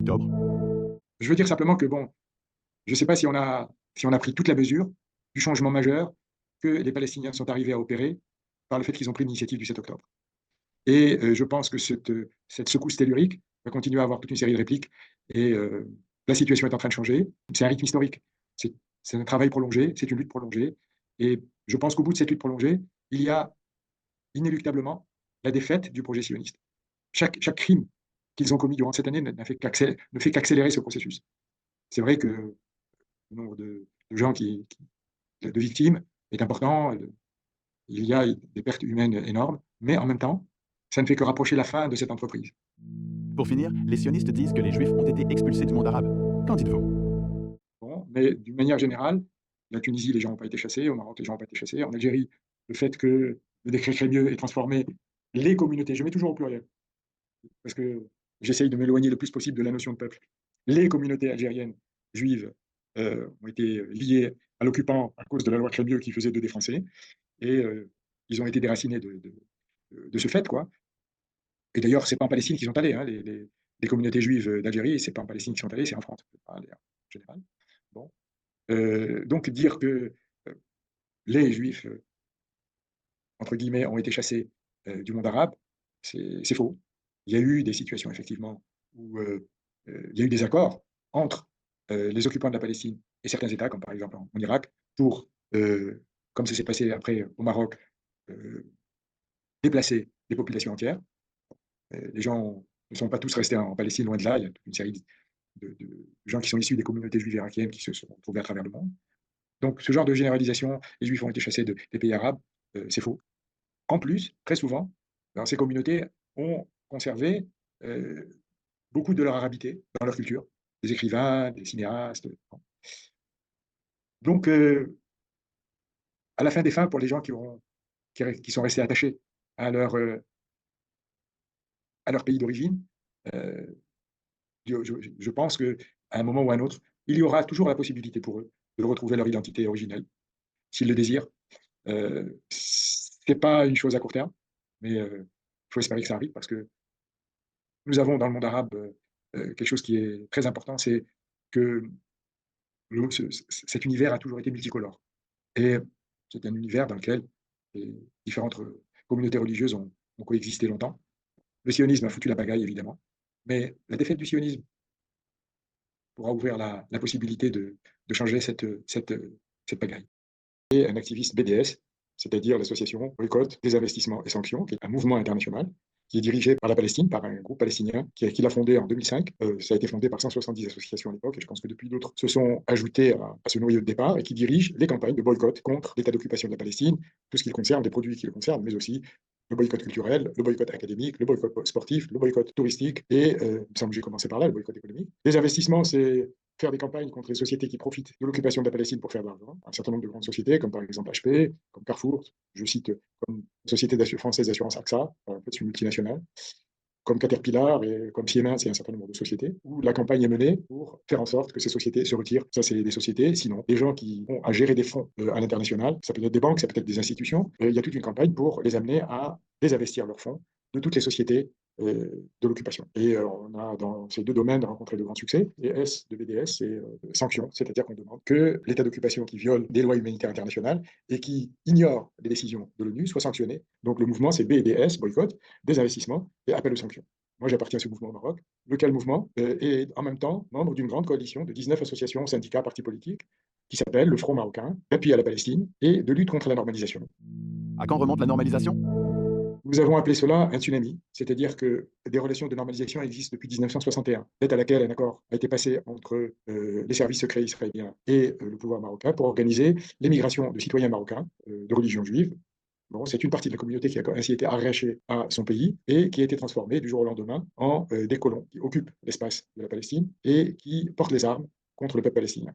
octobre? Je veux dire simplement que, bon, je ne sais pas si on a pris toute la mesure du changement majeur que les Palestiniens sont arrivés à opérer par le fait qu'ils ont pris l'initiative du 7 octobre. Et je pense que cette secousse tellurique va continuer à avoir toute une série de répliques. Et la situation est en train de changer. C'est un rythme historique. C'est c'est un travail prolongé, c'est une lutte prolongée. Et je pense qu'au bout de cette lutte prolongée, il y a inéluctablement la défaite du projet sioniste. Chaque crime qu'ils ont commis durant cette année ne fait qu'accélérer ce processus. C'est vrai que le nombre de gens de victimes est important. Il y a des pertes humaines énormes, mais en même temps, ça ne fait que rapprocher la fin de cette entreprise. Pour finir, les sionistes disent que les Juifs ont été expulsés du monde arabe. Qu'en dites-vous? Bon, mais d'une manière générale, la Tunisie, les gens n'ont pas été chassés, au Maroc, les gens n'ont pas été chassés, en Algérie, le fait que le décret Crémieux ait transformé les communautés, je mets toujours au pluriel, parce que j'essaye de m'éloigner le plus possible de la notion de peuple, les communautés algériennes juives ont été liées à l'occupant à cause de la loi Crémieux qui faisait d'eux des Français, et ils ont été déracinés de ce fait, quoi. Et d'ailleurs, c'est pas en Palestine qu'ils sont allés, hein, les communautés juives d'Algérie, c'est pas en Palestine qu'ils sont allés, c'est en France, en général. Bon. Donc dire que les juifs, entre guillemets, ont été chassés du monde arabe, c'est faux. Il y a eu des situations, effectivement, où il y a eu des accords entre les occupants de la Palestine et certains États, comme par exemple en Irak, pour, comme ça s'est passé après au Maroc, euh, déplacer des populations entières. Les gens ne sont pas tous restés en Palestine, loin de là. Il y a toute une série de gens qui sont issus des communautés juives irakiennes qui se sont trouvés à travers le monde. Donc, ce genre de généralisation, les juifs ont été chassés des pays arabes, c'est faux. En plus, très souvent, dans ces communautés ont conservé euh, beaucoup de leur arabité dans leur culture, des écrivains, des cinéastes. Bon. Donc, à la fin des fins, pour les gens qui sont restés attachés à à leur pays d'origine, euh, je pense qu'à un moment ou à un autre, il y aura toujours la possibilité pour eux de retrouver leur identité originelle, s'ils le désirent. Ce n'est pas une chose à court terme, mais il faut espérer que ça arrive parce que nous avons dans le monde arabe quelque chose qui est très important, c'est que cet univers a toujours été multicolore. Et c'est un univers dans lequel les différentes communautés religieuses ont coexisté longtemps. Le sionisme a foutu la pagaille, évidemment, mais la défaite du sionisme pourra ouvrir la possibilité de changer cette pagaille. Et un activiste BDS, c'est-à-dire l'association Boycott, Désinvestissement et Sanctions, qui est un mouvement international qui est dirigé par la Palestine, par un groupe palestinien qui l'a fondé en 2005. Ça a été fondé par 170 associations à l'époque, et je pense que depuis d'autres se sont ajoutés à ce noyau de départ, et qui dirige les campagnes de boycott contre l'état d'occupation de la Palestine, tout ce qui le concerne, des produits qui le concernent, mais aussi le boycott culturel, le boycott académique, le boycott sportif, le boycott touristique, et il me semble que j'ai commencé par là, le boycott économique. Les investissements, c'est faire des campagnes contre les sociétés qui profitent de l'occupation de la Palestine pour faire de l'argent. Un certain nombre de grandes sociétés, comme par exemple HP, comme Carrefour, je cite comme Société française d'assurance AXA, en fait c'est une multinationale, comme Caterpillar et comme Siemens et un certain nombre de sociétés, où la campagne est menée pour faire en sorte que ces sociétés se retirent. Ça, c'est des sociétés, sinon des gens qui ont à gérer des fonds à l'international, ça peut être des banques, ça peut être des institutions, il y a toute une campagne pour les amener à désinvestir leurs fonds de toutes les sociétés de l'occupation. Et on a dans ces deux domaines rencontré de grands succès. Et S de BDS, c'est sanctions, c'est-à-dire qu'on demande que l'État d'occupation qui viole des lois humanitaires internationales et qui ignore les décisions de l'ONU soit sanctionné. Donc le mouvement, c'est BDS, boycott, des investissements et appel aux sanctions. Moi, j'appartiens à ce mouvement au Maroc, lequel mouvement est en même temps membre d'une grande coalition de 19 associations, syndicats, partis politiques, qui s'appelle le Front marocain, d'appui à la Palestine et de lutte contre la normalisation. À quand remonte la normalisation? Nous avons appelé cela un tsunami, c'est-à-dire que des relations de normalisation existent depuis 1961, date à laquelle un accord a été passé entre les services secrets israéliens et le pouvoir marocain pour organiser l'émigration de citoyens marocains de religion juive. Bon, c'est une partie de la communauté qui a ainsi été arrachée à son pays et qui a été transformée du jour au lendemain en des colons qui occupent l'espace de la Palestine et qui portent les armes contre le peuple palestinien.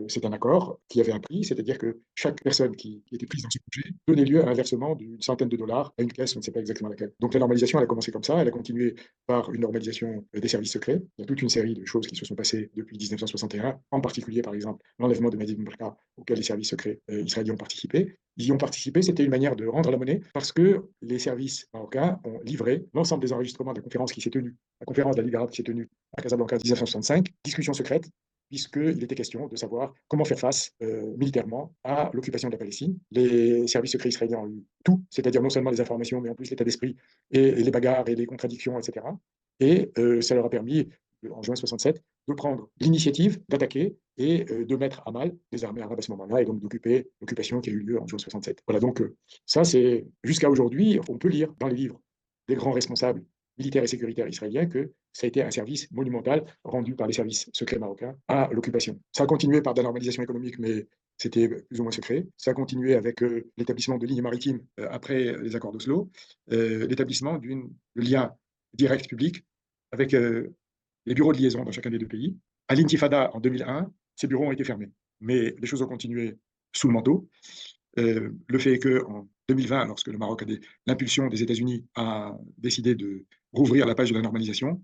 C'est un accord qui avait un prix, c'est-à-dire que chaque personne qui était prise dans ce projet donnait lieu à un versement d'une centaine de dollars à une caisse, on ne sait pas exactement laquelle. Donc la normalisation, elle a commencé comme ça, elle a continué par une normalisation des services secrets. Il y a toute une série de choses qui se sont passées depuis 1961, en particulier, par exemple, l'enlèvement de Mehdi Ben Barka, auquel les services secrets israéliens ont participé. Ils y ont participé, c'était une manière de rendre la monnaie parce que les services marocains ont livré l'ensemble des enregistrements de la conférence qui s'est tenue, la conférence de la Ligue arabe qui s'est tenue à Casablanca en 1965, discussion secrète, puisqu'il était question de savoir comment faire face militairement à l'occupation de la Palestine. Les services secrets israéliens ont eu tout, c'est-à-dire non seulement les informations, mais en plus l'état d'esprit et les bagarres et les contradictions, etc. Et ça leur a permis, en juin 67, de prendre l'initiative d'attaquer et de mettre à mal les armées arabes à ce moment-là, et donc d'occuper l'occupation qui a eu lieu en juin 67. Voilà, donc ça, c'est jusqu'à aujourd'hui, on peut lire dans les livres des grands responsables militaires et sécuritaires israéliens que ça a été un service monumental rendu par les services secrets marocains à l'occupation. Ça a continué par de la normalisation économique, mais c'était plus ou moins secret. Ça a continué avec l'établissement de lignes maritimes après les accords d'Oslo, l'établissement d'un lien direct public avec les bureaux de liaison dans chacun des deux pays. À l'Intifada en 2001, ces bureaux ont été fermés. Mais les choses ont continué sous le manteau. Le fait est qu'en 2020, lorsque le Maroc a l'impulsion des États-Unis a décidé de rouvrir la page de la normalisation,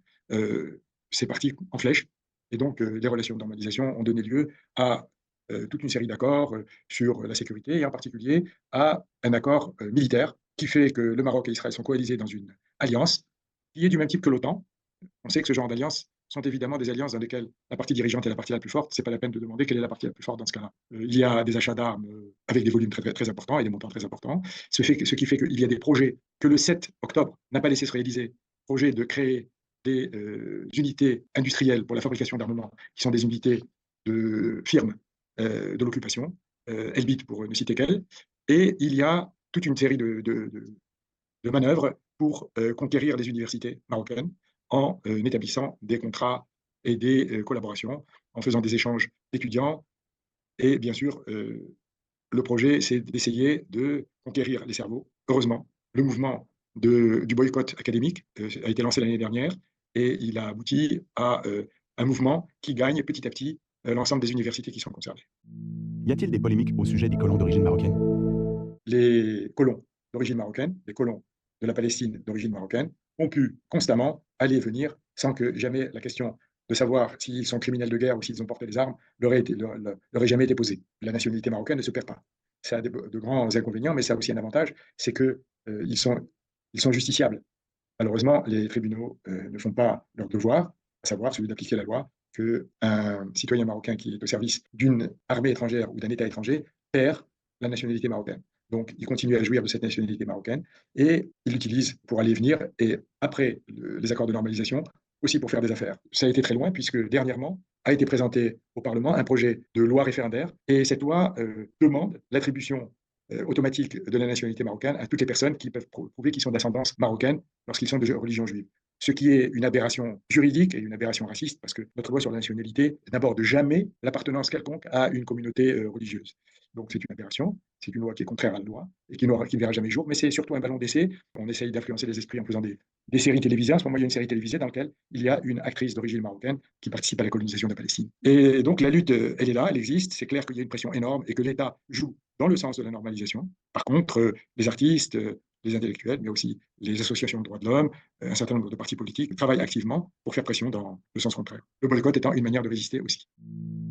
c'est parti en flèche. Et donc, les relations de normalisation ont donné lieu à toute une série d'accords sur la sécurité, et en particulier à un accord militaire qui fait que le Maroc et Israël sont coalisés dans une alliance qui est du même type que l'OTAN. On sait que ce genre d'alliances sont évidemment des alliances dans lesquelles la partie dirigeante est la partie la plus forte. Ce n'est pas la peine de demander quelle est la partie la plus forte dans ce cas-là. Il y a des achats d'armes avec des volumes très importants et des montants très importants. Ce qui fait qu'il y a des projets que le 7 octobre n'a pas laissé se réaliser. Projet de créer des unités industrielles pour la fabrication d'armements, qui sont des unités de firmes de l'occupation, Elbit pour ne citer qu'elle. Et il y a toute une série de manœuvres pour conquérir les universités marocaines en établissant des contrats et des collaborations, en faisant des échanges d'étudiants. Et bien sûr, le projet, c'est d'essayer de conquérir les cerveaux. Heureusement, le mouvement du boycott académique a été lancé l'année dernière et il a abouti à un mouvement qui gagne petit à petit l'ensemble des universités qui sont concernées. Y a-t-il des polémiques au sujet des colons d'origine marocaine? Les colons d'origine marocaine, les colons de la Palestine d'origine marocaine, ont pu constamment aller et venir sans que jamais la question de savoir s'ils sont criminels de guerre ou s'ils ont porté des armes leur ait jamais été posée. La nationalité marocaine ne se perd pas. Ça a de grands inconvénients, mais ça a aussi un avantage, c'est qu'ils sont justiciables. Malheureusement, les tribunaux ne font pas leur devoir, à savoir celui d'appliquer la loi, qu'un citoyen marocain qui est au service d'une armée étrangère ou d'un État étranger perd la nationalité marocaine. Donc, il continue à jouir de cette nationalité marocaine et il l'utilise pour aller et venir et après les accords de normalisation aussi pour faire des affaires. Ça a été très loin puisque dernièrement a été présenté au Parlement un projet de loi référendaire et cette loi demande l'attribution automatique de la nationalité marocaine à toutes les personnes qui peuvent prouver qu'ils sont d'ascendance marocaine lorsqu'ils sont de religion juive. Ce qui est une aberration juridique et une aberration raciste, parce que notre loi sur la nationalité n'aborde jamais l'appartenance quelconque à une communauté religieuse. Donc c'est une aberration, c'est une loi qui est contraire à la loi et qui ne verra jamais jour, mais c'est surtout un ballon d'essai. On essaye d'influencer les esprits en faisant des séries télévisées. En ce moment, il y a une série télévisée dans laquelle il y a une actrice d'origine marocaine qui participe à la colonisation de la Palestine. Et donc la lutte, elle est là, elle existe. C'est clair qu'il y a une pression énorme et que l'État joue dans le sens de la normalisation. Par contre, les artistes, les intellectuels, mais aussi les associations de droits de l'homme, un certain nombre de partis politiques travaillent activement pour faire pression dans le sens contraire. Le boycott étant une manière de résister aussi.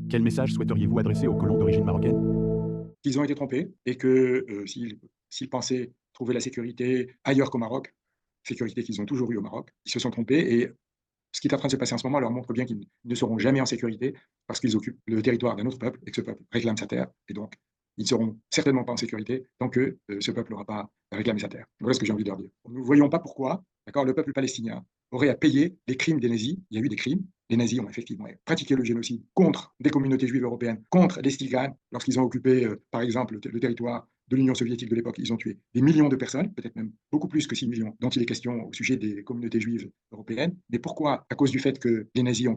Quel message souhaiteriez-vous adresser aux colons d'origine marocaine? Qu'ils ont été trompés et que s'ils pensaient trouver la sécurité ailleurs qu'au Maroc, sécurité qu'ils ont toujours eue au Maroc, ils se sont trompés et ce qui est en train de se passer en ce moment leur montre bien qu'ils ne seront jamais en sécurité parce qu'ils occupent le territoire d'un autre peuple et que ce peuple réclame sa terre et donc ils ne seront certainement pas en sécurité tant que ce peuple n'aura pas réclamé sa terre. Voilà ce que j'ai envie de leur dire. Nous ne voyons pas pourquoi le peuple palestinien aurait à payer les crimes des nazis. Il y a eu des crimes. Les nazis ont effectivement pratiqué le génocide contre des communautés juives européennes, contre les Stilganes, lorsqu'ils ont occupé, par exemple, le territoire de l'Union soviétique de l'époque. Ils ont tué des millions de personnes, peut-être même beaucoup plus que 6 millions, dont il est question au sujet des communautés juives européennes. Mais pourquoi, à cause du fait que les nazis ont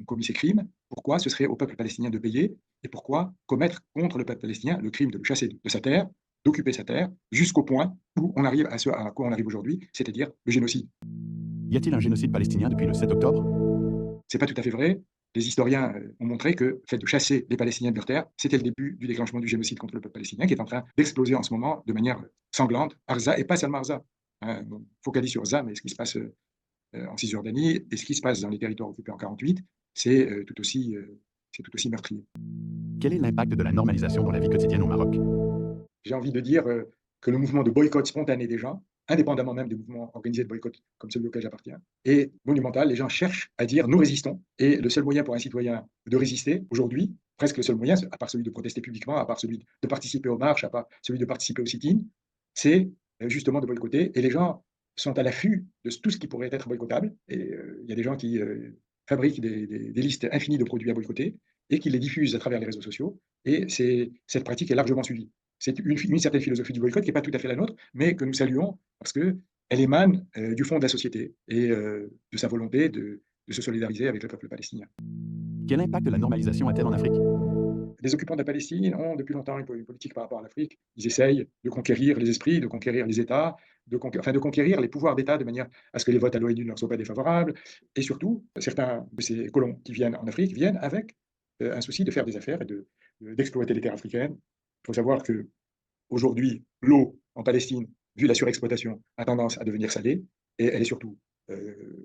commis ces crimes, pourquoi ce serait au peuple palestinien de payer et pourquoi commettre contre le peuple palestinien le crime de le chasser de sa terre, d'occuper sa terre, jusqu'au point où on arrive à quoi on arrive aujourd'hui, c'est-à-dire le génocide. Y a-t-il un génocide palestinien depuis le 7 octobre? C'est pas tout à fait vrai. Les historiens ont montré que le fait de chasser les Palestiniens de leurs terres, c'était le début du déclenchement du génocide contre le peuple palestinien qui est en train d'exploser en ce moment de manière sanglante, à Arza, et pas seulement à Arza. On focalise sur Arza, mais ce qui se passe en Cisjordanie et ce qui se passe dans les territoires occupés en 1948, c'est tout aussi meurtrier. Quel est l'impact de la normalisation dans la vie quotidienne au Maroc? J'ai envie de dire que le mouvement de boycott spontané des gens, indépendamment même des mouvements organisés de boycott comme celui auquel j'appartiens, est monumental. Les gens cherchent à dire nous résistons. Et le seul moyen pour un citoyen de résister aujourd'hui, presque le seul moyen, à part celui de protester publiquement, à part celui de participer aux marches, à part celui de participer au sit-in, c'est justement de boycotter. Et les gens sont à l'affût de tout ce qui pourrait être boycottable. Et il y a des gens qui fabriquent des listes infinies de produits à boycotter et qui les diffusent à travers les réseaux sociaux. Et cette pratique est largement suivie. C'est une certaine philosophie du boycott qui n'est pas tout à fait la nôtre, mais que nous saluons parce qu'elle émane du fond de la société et de sa volonté de se solidariser avec le peuple palestinien. Quel impact la normalisation a-t-elle en Afrique? Les occupants de la Palestine ont depuis longtemps une politique par rapport à l'Afrique. Ils essayent de conquérir les esprits, de conquérir les États, de conquérir les pouvoirs d'État de manière à ce que les votes à l'ONU ne leur soient pas défavorables. Et surtout, certains de ces colons qui viennent en Afrique viennent avec un souci de faire des affaires et d'exploiter les terres africaines. Il faut savoir qu'aujourd'hui, l'eau en Palestine, vu la surexploitation, a tendance à devenir salée et elle est surtout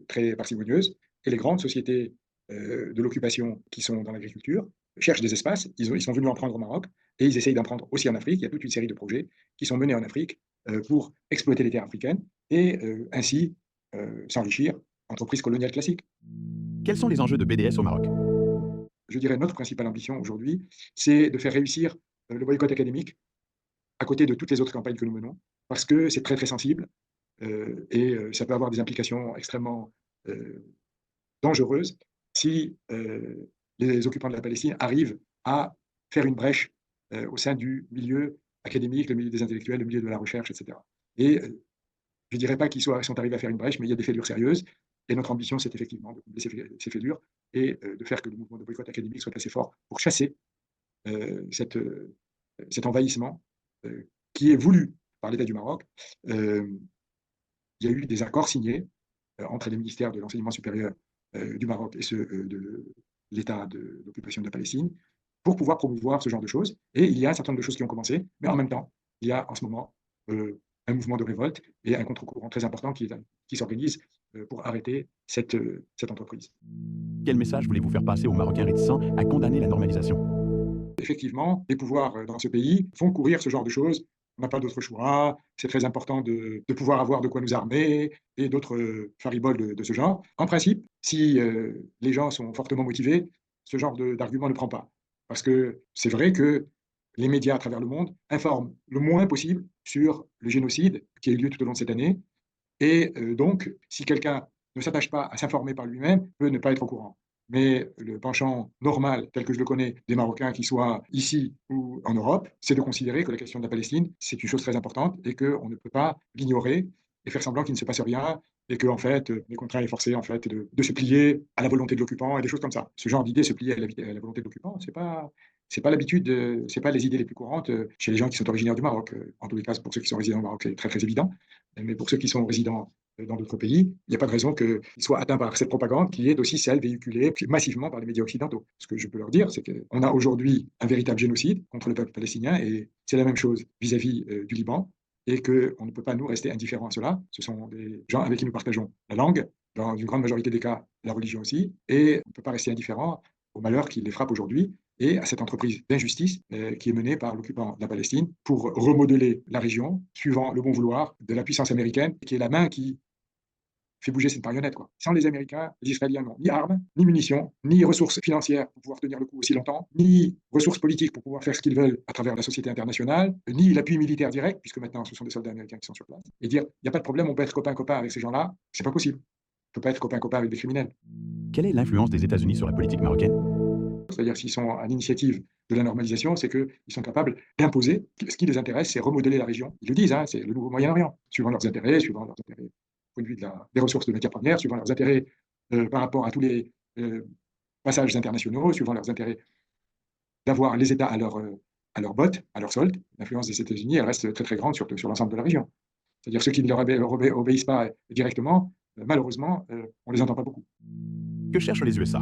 très parcimonieuse. Et les grandes sociétés de l'occupation qui sont dans l'agriculture cherchent des espaces, ils sont venus en prendre au Maroc et ils essayent d'en prendre aussi en Afrique. Il y a toute une série de projets qui sont menés en Afrique pour exploiter les terres africaines et ainsi s'enrichir, entreprises coloniales classiques. Quels sont les enjeux de BDS au Maroc? Je dirais notre principale ambition aujourd'hui, c'est de faire réussir le boycott académique à côté de toutes les autres campagnes que nous menons, parce que c'est très très sensible et ça peut avoir des implications extrêmement dangereuses si les occupants de la Palestine arrivent à faire une brèche au sein du milieu académique, le milieu des intellectuels, le milieu de la recherche, etc. Et je ne dirais pas qu'ils sont arrivés à faire une brèche, mais il y a des fêlures sérieuses. Et notre ambition, c'est effectivement de combler ces fêlures et de faire que le mouvement de boycott académique soit assez fort pour chasser cet envahissement qui est voulu par l'État du Maroc. Il y a eu des accords signés entre les ministères de l'enseignement supérieur du Maroc et ceux de l'État de l'occupation de la Palestine pour pouvoir promouvoir ce genre de choses. Et il y a un certain nombre de choses qui ont commencé, mais en même temps, il y a en ce moment un mouvement de révolte et un contre-courant très important qui s'organise pour arrêter cette entreprise. Quel message voulez-vous faire passer aux Marocains réticents à condamner la normalisation? Effectivement, les pouvoirs dans ce pays font courir ce genre de choses. On n'a pas d'autre choix. C'est très important de pouvoir avoir de quoi nous armer et d'autres fariboles de ce genre. En principe, si les gens sont fortement motivés, ce genre d'argument ne prend pas. Parce que c'est vrai que les médias à travers le monde informent le moins possible sur le génocide qui a eu lieu tout au long de cette année. Et donc, si quelqu'un ne s'attache pas à s'informer par lui-même, peut ne pas être au courant. Mais le penchant normal, tel que je le connais, des Marocains, qui soient ici ou en Europe, c'est de considérer que la question de la Palestine, c'est une chose très importante et qu'on ne peut pas l'ignorer et faire semblant qu'il ne se passe rien et qu'en fait, on est contraint et forcé en fait, de se plier à la volonté de l'occupant et des choses comme ça. Ce genre d'idée, se plier à la volonté de l'occupant, c'est pas l'habitude, c'est pas les idées les plus courantes chez les gens qui sont originaires du Maroc. En tous les cas, pour ceux qui sont résidents au Maroc, c'est très très évident. Mais pour ceux qui sont résidents dans d'autres pays, il n'y a pas de raison qu'ils soient atteints par cette propagande qui est aussi celle véhiculée massivement par les médias occidentaux. Ce que je peux leur dire, c'est qu'on a aujourd'hui un véritable génocide contre le peuple palestinien et c'est la même chose vis-à-vis du Liban et qu'on ne peut pas nous rester indifférents à cela. Ce sont des gens avec qui nous partageons la langue, dans une grande majorité des cas la religion aussi, et on ne peut pas rester indifférent au malheur qui les frappe aujourd'hui et à cette entreprise d'injustice qui est menée par l'occupant de la Palestine pour remodeler la région suivant le bon vouloir de la puissance américaine, qui est la main qui fait bouger cette marionnette, quoi. Sans les Américains, les Israéliens n'ont ni armes, ni munitions, ni ressources financières pour pouvoir tenir le coup aussi longtemps, ni ressources politiques pour pouvoir faire ce qu'ils veulent à travers la société internationale, ni l'appui militaire direct, puisque maintenant ce sont des soldats américains qui sont sur place. Et dire, il n'y a pas de problème, on peut être copain-copain avec ces gens-là, c'est pas possible. On ne peut pas être copain-copain avec des criminels. Quelle est l'influence des États-Unis sur la politique marocaine? C'est-à-dire s'ils sont à l'initiative de la normalisation, c'est qu'ils sont capables d'imposer. Ce qui les intéresse, c'est remodeler la région. Ils le disent, hein, c'est le nouveau Moyen-Orient, suivant leurs intérêts au point de vue des ressources de matières premières, suivant leurs intérêts par rapport à tous les passages internationaux, suivant leurs intérêts d'avoir les États à leur botte, à leur solde. L'influence des États-Unis, elle reste très très grande sur l'ensemble de la région. C'est-à-dire ceux qui ne leur obéissent pas directement, malheureusement, on ne les entend pas beaucoup. Que cherchent les USA?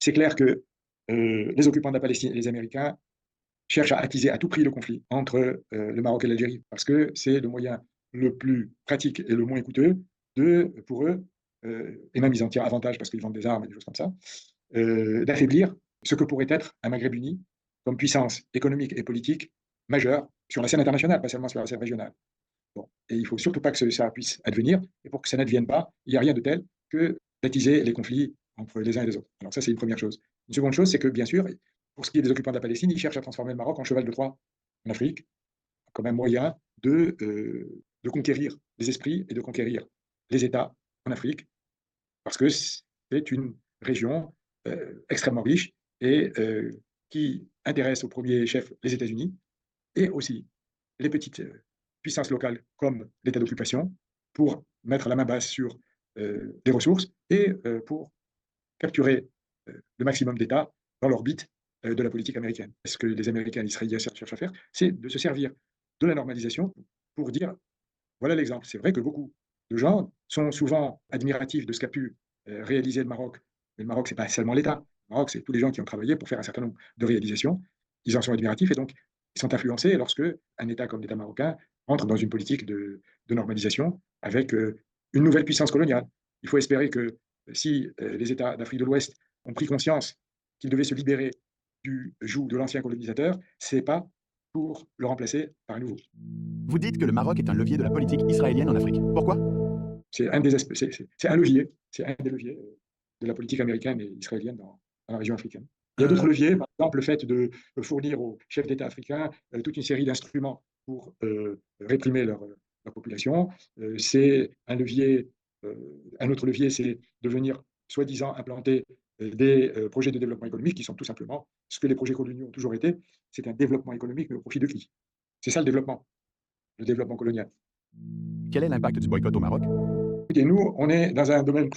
c'est clair que les occupants de la Palestine et les Américains cherchent à attiser à tout prix le conflit entre le Maroc et l'Algérie, parce que c'est le moyen le plus pratique et le moins coûteux pour eux, et même ils en tirent avantage parce qu'ils vendent des armes et des choses comme ça, d'affaiblir ce que pourrait être un Maghreb uni comme puissance économique et politique majeure sur la scène internationale, pas seulement sur la scène régionale. Bon. Et il ne faut surtout pas que ça puisse advenir, et pour que ça n'advienne pas, il n'y a rien de tel que d'attiser les conflits entre les uns et les autres. Alors ça, c'est une première chose. Une seconde chose, c'est que, bien sûr, pour ce qui est des occupants de la Palestine, ils cherchent à transformer le Maroc en cheval de Troie en Afrique, comme un moyen de conquérir les esprits et de conquérir les États en Afrique, parce que c'est une région extrêmement riche et qui intéresse au premier chef les États-Unis et aussi les petites puissances locales comme l'État d'occupation pour mettre la main basse sur les ressources et pour capturer le maximum d'États dans l'orbite de la politique américaine. Ce que les Américains et les Israéliens cherchent à faire, c'est de se servir de la normalisation pour dire, voilà l'exemple. C'est vrai que beaucoup de gens sont souvent admiratifs de ce qu'a pu réaliser le Maroc. Mais le Maroc, ce n'est pas seulement l'État. Le Maroc, c'est tous les gens qui ont travaillé pour faire un certain nombre de réalisations. Ils en sont admiratifs et donc ils sont influencés lorsque un État comme l'État marocain entre dans une politique de normalisation avec une nouvelle puissance coloniale. Il faut espérer que si les États d'Afrique de l'Ouest ont pris conscience qu'ils devaient se libérer du joug de l'ancien colonisateur, ce n'est pas pour le remplacer par un nouveau. Vous dites que le Maroc est un levier de la politique israélienne en Afrique. Pourquoi? C'est un des aspects, c'est un levier, c'est un des leviers de la politique américaine et israélienne dans la région africaine. Il y a d'autres leviers, par exemple le fait de fournir aux chefs d'État africains toute une série d'instruments pour réprimer leur population. C'est un levier, un autre levier, c'est de venir soi-disant implanter des projets de développement économique qui sont tout simplement ce que les projets coloniaux ont toujours été, c'est un développement économique, mais au profit de qui? C'est ça le développement colonial. Quel est l'impact du boycott au Maroc? Et nous, on est dans un domaine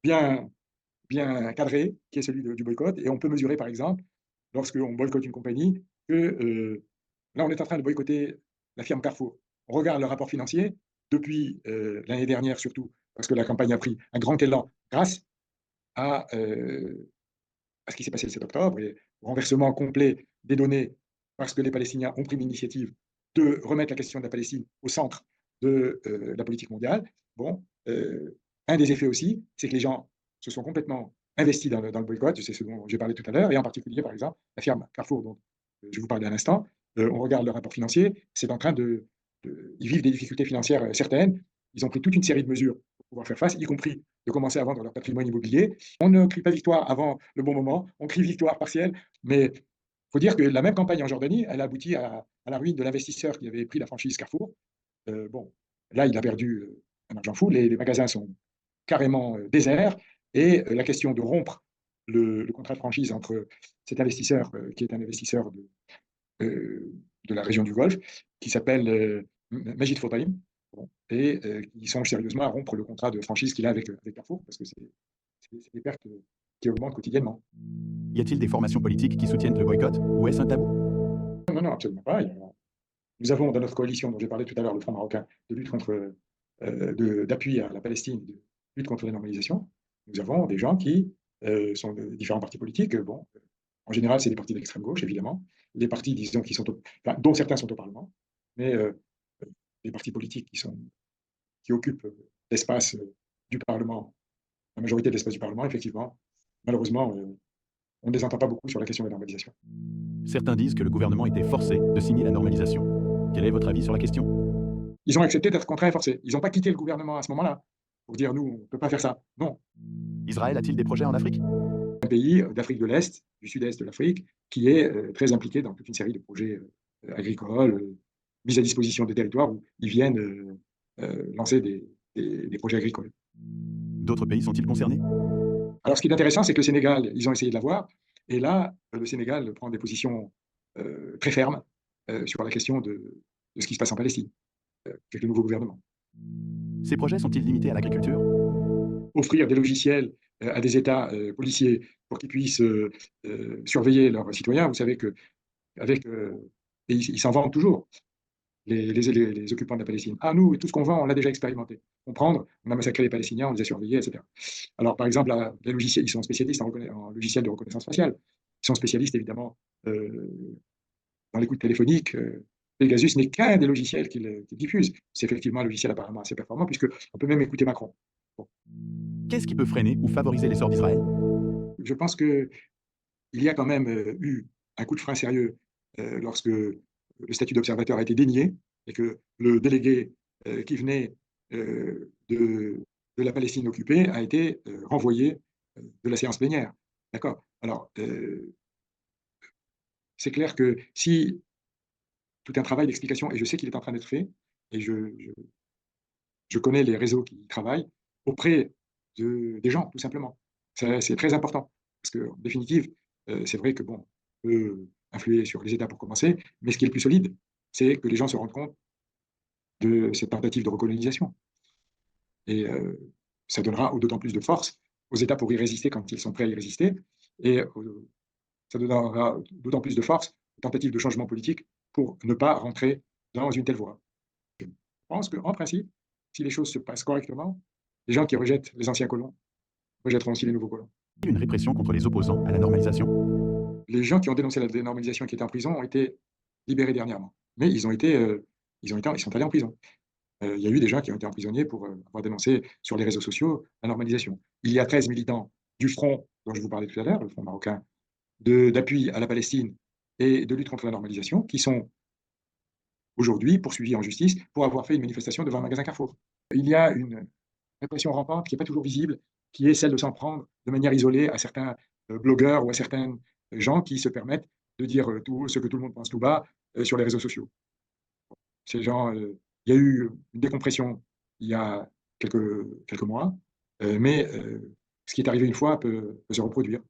bien, bien cadré, qui est celui du boycott, et on peut mesurer, par exemple, lorsqu'on boycotte une compagnie, que là, on est en train de boycotter la firme Carrefour. On regarde le rapport financier depuis l'année dernière, surtout, parce que la campagne a pris un grand élan grâce à ce qui s'est passé le 7 octobre et au renversement complet des données, parce que les Palestiniens ont pris l'initiative de remettre la question de la Palestine au centre de la politique mondiale. Bon, un des effets aussi, c'est que les gens se sont complètement investis dans le boycott, c'est ce dont j'ai parlé tout à l'heure, et en particulier, par exemple, la firme Carrefour, dont je vous parlais à l'instant. On regarde le rapport financier, c'est en train ils vivent des difficultés financières certaines. Ils ont pris toute une série de mesures pour pouvoir faire face, y compris de commencer à vendre leur patrimoine immobilier. On ne crie pas victoire avant le bon moment, on crie victoire partielle, mais il faut dire que la même campagne en Jordanie, elle a abouti à la ruine de l'investisseur qui avait pris la franchise Carrefour. Bon, là, il a perdu un argent fou, les magasins sont carrément déserts, et la question de rompre le contrat de franchise entre cet investisseur, qui est un investisseur de la région du Golfe, qui s'appelle Majid Fotaim, bon, et qui songe sérieusement à rompre le contrat de franchise qu'il a avec Carrefour, parce que c'est des pertes qui augmentent quotidiennement. Y a-t-il des formations politiques qui soutiennent le boycott ou est-ce un tabou? Non, non, absolument pas. Nous avons dans notre coalition, dont j'ai parlé tout à l'heure, le Front marocain de lutte d'appui à la Palestine, de lutte contre la normalisation, nous avons des gens qui sont de différents partis politiques. Bon, en général, c'est des partis d'extrême gauche, évidemment. Les partis, disons, dont certains sont au Parlement, mais les partis politiques qui occupent l'espace du Parlement, la majorité de l'espace du Parlement, effectivement, malheureusement, on ne les entend pas beaucoup sur la question de la normalisation. Certains disent que le gouvernement était forcé de signer la normalisation. Quel est votre avis sur la question? Ils ont accepté d'être contraints et forcés. Ils n'ont pas quitté le gouvernement à ce moment-là pour dire, nous, on ne peut pas faire ça. Non. Israël a-t-il des projets en Afrique? Un pays d'Afrique de l'Est, du sud-est de l'Afrique, qui est très impliqué dans toute une série de projets agricoles, mis à disposition des territoires où ils viennent lancer des projets agricoles. D'autres pays sont-ils concernés? Alors, ce qui est intéressant, c'est que le Sénégal, ils ont essayé de l'avoir, et là, le Sénégal prend des positions très fermes sur la question de ce qui se passe en Palestine, avec le nouveau gouvernement. Ces projets sont-ils limités à l'agriculture? Offrir des logiciels à des États policiers pour qu'ils puissent surveiller leurs citoyens, vous savez que et ils s'en vendent toujours, les occupants de la Palestine. Ah, nous, tout ce qu'on vend, on l'a déjà expérimenté. comprendre, on a massacré les Palestiniens, on les a surveillés, etc. Alors, par exemple, les logiciels, ils sont spécialistes en logiciels de reconnaissance faciale. Ils sont spécialistes, évidemment, dans l'écoute téléphonique. Pegasus n'est qu'un des logiciels qu'il diffuse. C'est effectivement un logiciel apparemment assez performant, puisqu'on peut même écouter Macron. Bon. Qu'est-ce qui peut freiner ou favoriser l'essor d'Israël? Je pense qu'il y a quand même eu un coup de frein sérieux lorsque le statut d'observateur a été dénié et que le délégué qui venait de la Palestine occupée a été renvoyé de la séance plénière. D'accord. Alors, c'est clair que si tout un travail d'explication, et je sais qu'il est en train d'être fait, et je connais les réseaux qui travaillent auprès des gens, tout simplement. C'est très important, parce qu'en définitive, c'est vrai que, bon, on peut influer sur les États pour commencer, mais ce qui est le plus solide, c'est que les gens se rendent compte de cette tentative de recolonisation. Et ça donnera d'autant plus de force aux États pour y résister quand ils sont prêts à y résister, et ça donnera d'autant plus de force aux tentatives de changement politique pour ne pas rentrer dans une telle voie. Je pense qu'en principe, si les choses se passent correctement, les gens qui rejettent les anciens colons rejetteront aussi les nouveaux colons. Une répression contre les opposants à la normalisation? Les gens qui ont dénoncé la dénormalisation et qui étaient en prison ont été libérés dernièrement. Mais ils sont allés en prison. Il y a eu des gens qui ont été emprisonnés pour avoir dénoncé sur les réseaux sociaux la normalisation. Il y a 13 militants du front dont je vous parlais tout à l'heure, le front marocain, d'appui à la Palestine et de lutte contre la normalisation, qui sont aujourd'hui poursuivis en justice pour avoir fait une manifestation devant un magasin Carrefour. Il y a une répression rampante qui n'est pas toujours visible, qui est celle de s'en prendre de manière isolée à certains blogueurs ou à certains gens qui se permettent de dire tout ce que tout le monde pense tout bas sur les réseaux sociaux. Ces gens, il y a eu une décompression il y a quelques mois, mais ce qui est arrivé une fois peut se reproduire.